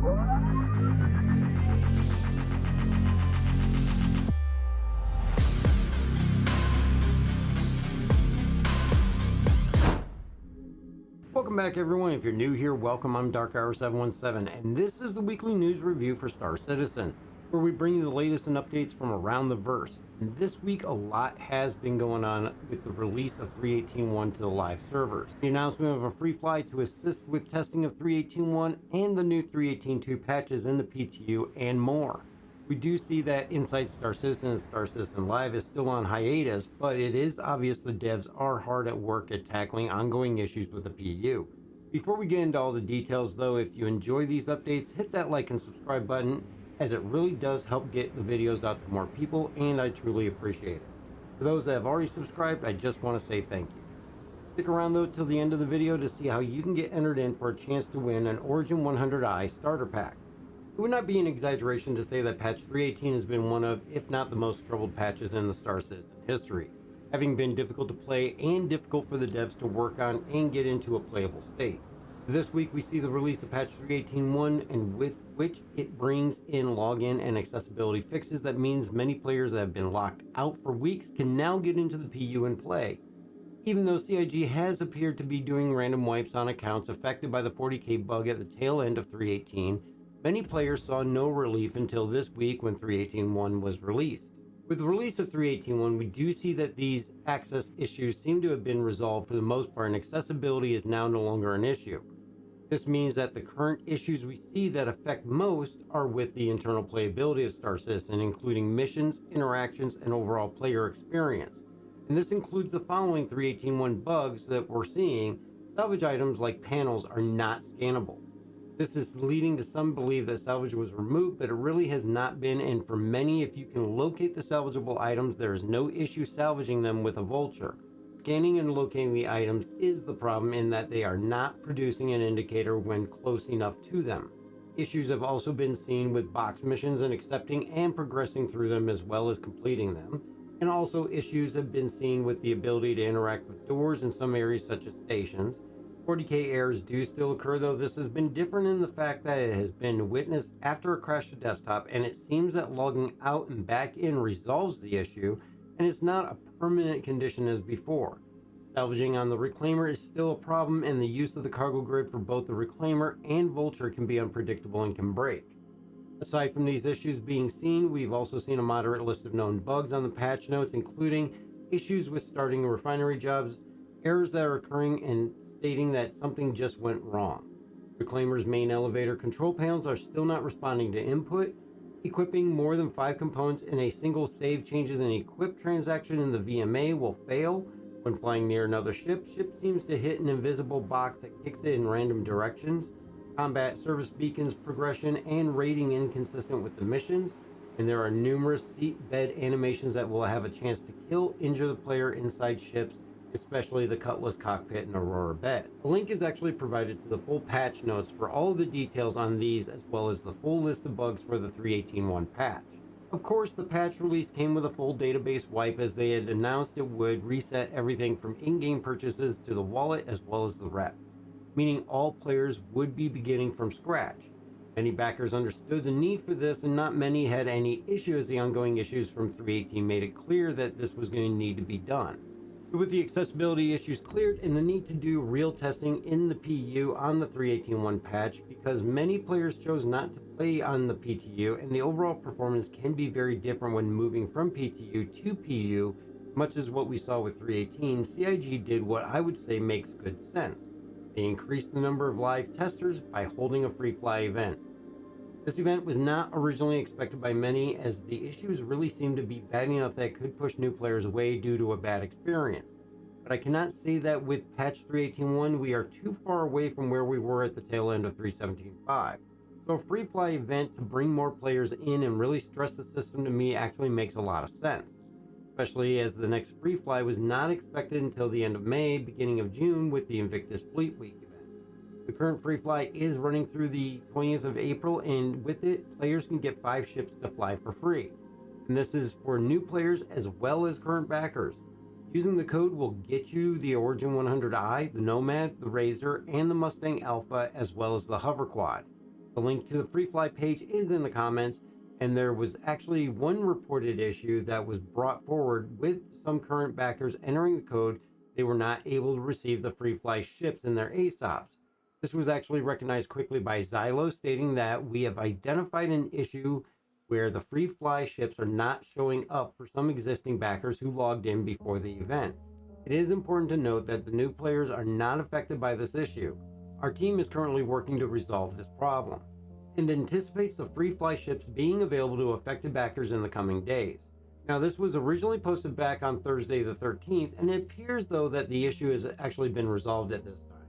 Welcome back, everyone. If you're new here, welcome. I'm Dark Hour 717, and this is the weekly news review for Star Citizen, where we bring you the latest and updates from around the verse. And this week, a lot has been going on with the release of 3.18.1 to the live servers, the announcement of a free fly to assist with testing of 3.18.1, and the new 3.18.2 patches in the PTU, and more. We do see that Inside Star Citizen and Star Citizen Live is still on hiatus, but it is obvious the devs are hard at work at tackling ongoing issues with the PU. Before we get into all the details though, if you enjoy these updates, hit that like and subscribe button, as it really does help get the videos out to more people, and I truly appreciate it. For those that have already subscribed, I just want to say thank you. Stick around though till the end of the video to see how you can get entered in for a chance to win an Origin 100i starter pack. It would not be an exaggeration to say that patch 3.18 has been one of, if not the most troubled patches in the Star Citizen history, having been difficult to play and difficult for the devs to work on and get into a playable state. This week we see the release of patch 3.18.1, and with which it brings in login and accessibility fixes that means many players that have been locked out for weeks can now get into the PU and play. Even though CIG has appeared to be doing random wipes on accounts affected by the 40k bug at the tail end of 3.18, many players saw no relief until this week when 3.18.1 was released. With the release of 3.18.1, we do see that these access issues seem to have been resolved for the most part, and accessibility is now no longer an issue. This means that the current issues we see that affect most are with the internal playability of Star Citizen, including missions, interactions, and overall player experience. And this includes the following 3.18.1 bugs that we're seeing. Salvage items like panels are not scannable. This is leading to some believe that salvage was removed, but it really has not been, and for many, if you can locate the salvageable items, there is no issue salvaging them with a vulture. Scanning and locating the items is the problem, in that they are not producing an indicator when close enough to them. Issues have also been seen with box missions and accepting and progressing through them, as well as completing them. And also issues have been seen with the ability to interact with doors in some areas such as stations. 40k errors do still occur, though this has been different in the fact that it has been witnessed after a crash to desktop, and it seems that logging out and back in resolves the issue, and it's not a permanent condition as before. Salvaging on the Reclaimer is still a problem, and the use of the cargo grid for both the Reclaimer and Vulture can be unpredictable and can break. Aside from these issues being seen, we've also seen a moderate list of known bugs on the patch notes, including issues with starting refinery jobs, errors that are occurring, and stating that something just went wrong. Reclaimer's main elevator control panels are still not responding to input. Equipping more than 5 components in a single save changes an equip transaction in the VMA will fail. When flying near another ship seems to hit an invisible box that kicks it in random directions. Combat service beacons progression and rating inconsistent with the missions. And there are numerous seat bed animations that will have a chance to kill, injure the player inside ships, especially the Cutlass cockpit and Aurora bed. A link is actually provided to the full patch notes for all of the details on these, as well as the full list of bugs for the 3.18.1 patch. Of course, the patch release came with a full database wipe, as they had announced it would reset everything from in-game purchases to the wallet as well as the rep, meaning all players would be beginning from scratch. Many backers understood the need for this, and not many had any issue, as the ongoing issues from 3.18 made it clear that this was going to need to be done. So with the accessibility issues cleared and the need to do real testing in the PU on the 3.18.1 patch, because many players chose not to play on the PTU, and the overall performance can be very different when moving from PTU to PU, much as what we saw with 3.18, CIG did what I would say makes good sense. They increased the number of live testers by holding a free fly event. This event was not originally expected by many, as the issues really seemed to be bad enough that it could push new players away due to a bad experience. But I cannot say that with patch 3.18.1 we are too far away from where we were at the tail end of 3.17.5. So a free fly event to bring more players in and really stress the system, to me, actually makes a lot of sense. Especially as the next free fly was not expected until the end of May, beginning of June with the Invictus Fleet Week event. The current free fly is running through the 20th of April, and with it, players can get 5 ships to fly for free. And this is for new players as well as current backers. Using the code will get you the Origin 100i, the Nomad, the Razor, and the Mustang Alpha, as well as the Hover Quad. The link to the free fly page is in the comments, and there was actually one reported issue that was brought forward with some current backers entering the code. They were not able to receive the free fly ships in their ASOPs. This was actually recognized quickly by Xylo, stating that we have identified an issue where the free fly ships are not showing up for some existing backers who logged in before the event. It is important to note that the new players are not affected by this issue. Our team is currently working to resolve this problem and anticipates the free fly ships being available to affected backers in the coming days. Now, this was originally posted back on Thursday the 13th, and it appears though that the issue has actually been resolved at this time.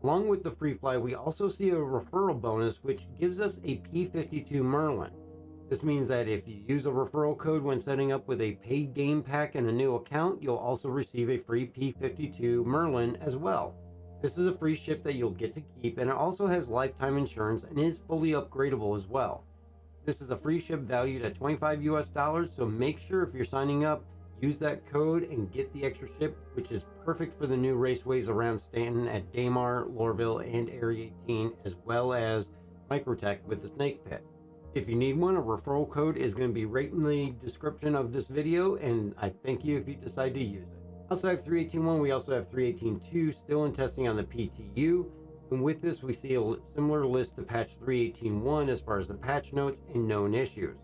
Along with the free fly, we also see a referral bonus, which gives us a P52 Merlin. This means that if you use a referral code when setting up with a paid game pack and a new account, you'll also receive a free P52 Merlin as well. This is a free ship that you'll get to keep, and it also has lifetime insurance and is fully upgradable as well. This is a free ship valued at $25 US, so make sure if you're signing up, use that code and get the extra ship, which is perfect for the new raceways around Stanton at Daymar, Lorville, and Area 18, as well as Microtech with the Snake Pit. If you need one, a referral code is going to be right in the description of this video, and I thank you if you decide to use it. Outside of 3.18.1, we also have 3.18.2 still in testing on the PTU, and with this we see a similar list to patch 3.18.1 as far as the patch notes and known issues,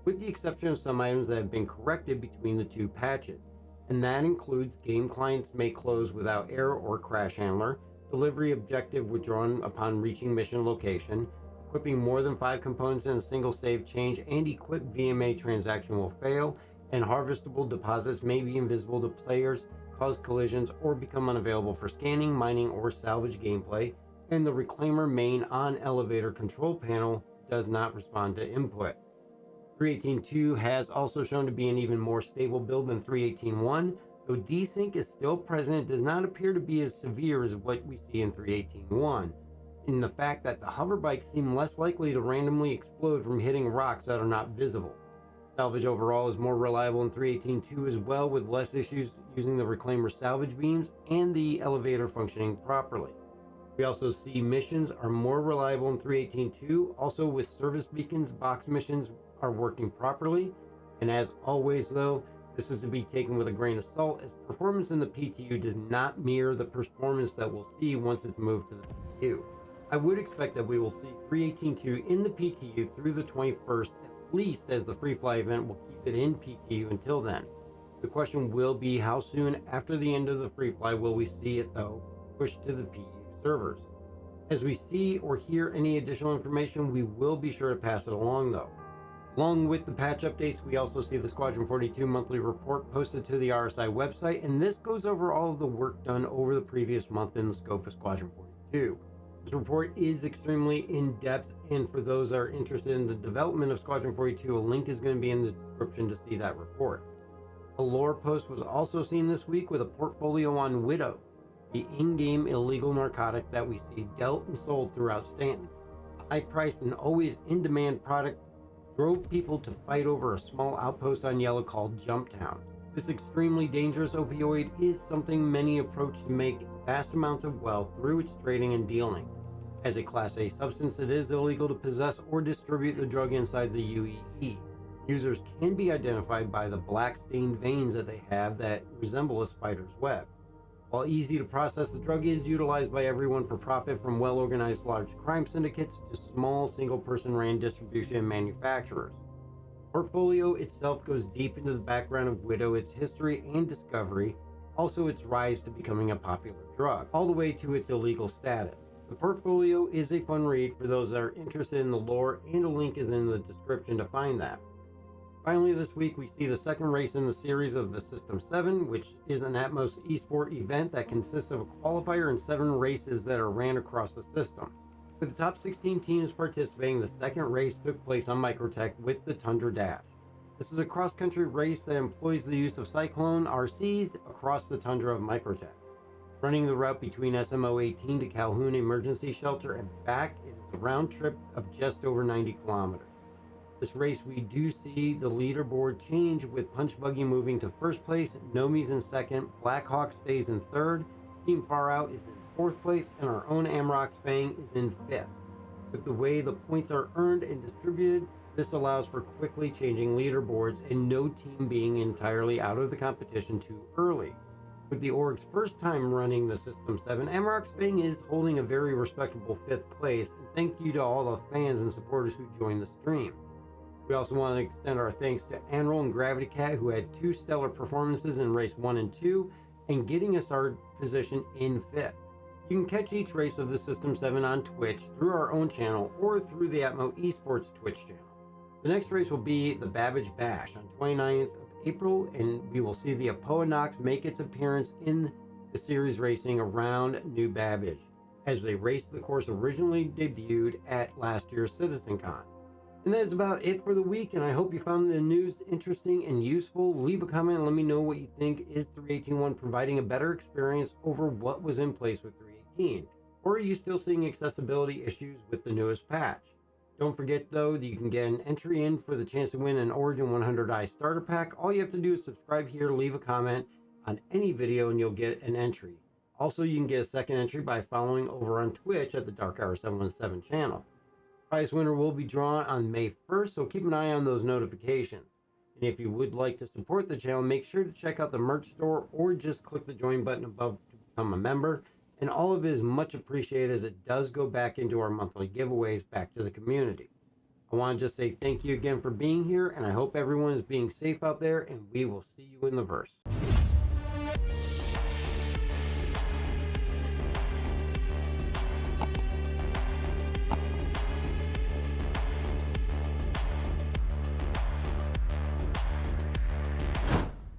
with the exception of some items that have been corrected between the two patches, and that includes game clients may close without error or crash handler, delivery objective withdrawn upon reaching mission location, equipping more than 5 components in a single save change and equipped VMA transaction will fail, and harvestable deposits may be invisible to players, cause collisions, or become unavailable for scanning, mining, or salvage gameplay, and the Reclaimer main on elevator control panel does not respond to input. 3.18.2 has also shown to be an even more stable build than 3.18.1, though desync is still present. It does not appear to be as severe as what we see in 3.18.1, in the fact that the hover bikes seem less likely to randomly explode from hitting rocks that are not visible. Salvage overall is more reliable in 3.18.2 as well, with less issues using the Reclaimer salvage beams and the elevator functioning properly. We also see missions are more reliable in 3.18.2, also with service beacons. Box missions are working properly, and as always though, this is to be taken with a grain of salt, as performance in the PTU does not mirror the performance that we'll see once it's moved to the PTU. I would expect that we will see 3.18.2 in the PTU through the 21st, at least, as the free fly event will keep it in PTU until then. The question will be how soon after the end of the free fly will we see it though pushed to the PTU servers. As we see or hear any additional information, we will be sure to pass it along though. Along with the patch updates, we also see the Squadron 42 monthly report posted to the RSI website, and this goes over all of the work done over the previous month in the scope of Squadron 42. This report is extremely in-depth, and for those that are interested in the development of Squadron 42, a link is going to be in the description to see that report. A lore post was also seen this week with a portfolio on Widow, the in-game illegal narcotic that we see dealt and sold throughout Stanton. The high-priced and always in-demand product drove people to fight over a small outpost on Yellow called Jumptown. This extremely dangerous opioid is something many approach to make vast amounts of wealth through its trading and dealing. As a Class A substance, it is illegal to possess or distribute the drug inside the UEE. Users can be identified by the black stained veins that they have that resemble a spider's web. While easy to process, the drug is utilized by everyone for profit, from well-organized large crime syndicates to small single-person ran distribution and manufacturers. The portfolio itself goes deep into the background of Widow, its history and discovery, also its rise to becoming a popular drug, all the way to its illegal status. The portfolio is a fun read for those that are interested in the lore, and a link is in the description to find that. Finally, this week we see the second race in the series of the System 7, which is an Atmos eSport event that consists of a qualifier and 7 races that are ran across the system. With the top 16 teams participating, the second race took place on Microtech with the Tundra Dash. This is a cross-country race that employs the use of Cyclone RCs across the tundra of Microtech. Running the route between SMO 18 to Calhoun Emergency Shelter and back, it is a round trip of just over 90 kilometers. This race, we do see the leaderboard change, with Punch Buggy moving to first place, Nomi's in second, Black Hawk stays in third, Team Far Out is in fourth place, and our own Amrock Spang is in fifth. With the way the points are earned and distributed, this allows for quickly changing leaderboards and no team being entirely out of the competition too early. With the Auec's first time running the System 7, Amarok Svang is holding a very respectable 5th place, and thank you to all the fans and supporters who joined the stream. We also want to extend our thanks to Anrol and Gravity Cat, who had 2 stellar performances in race 1 and 2, and getting us our position in 5th. You can catch each race of the System 7 on Twitch through our own channel or through the Atmo Esports Twitch channel. The next race will be the Babbage Bash on 29th of April, and we will see the Apoa Nox make its appearance in the series racing around New Babbage, as they race the course originally debuted at last year's CitizenCon. And that's about it for the week, and I hope you found the news interesting and useful. Leave a comment and let me know what you think. Is 3.18.1 providing a better experience over what was in place with 3.18? Or are you still seeing accessibility issues with the newest patch? Don't forget, though, that you can get an entry in for the chance to win an Origin 100i starter pack. All you have to do is subscribe here, leave a comment on any video, and you'll get an entry. Also, you can get a second entry by following over on Twitch at the Dark Hour 717 channel. Prize winner will be drawn on May 1st, so keep an eye on those notifications. And if you would like to support the channel, make sure to check out the merch store or just click the join button above to become a member. And all of it is much appreciated, as it does go back into our monthly giveaways back to the community. I want to just say thank you again for being here, and I hope everyone is being safe out there, and we will see you in the verse.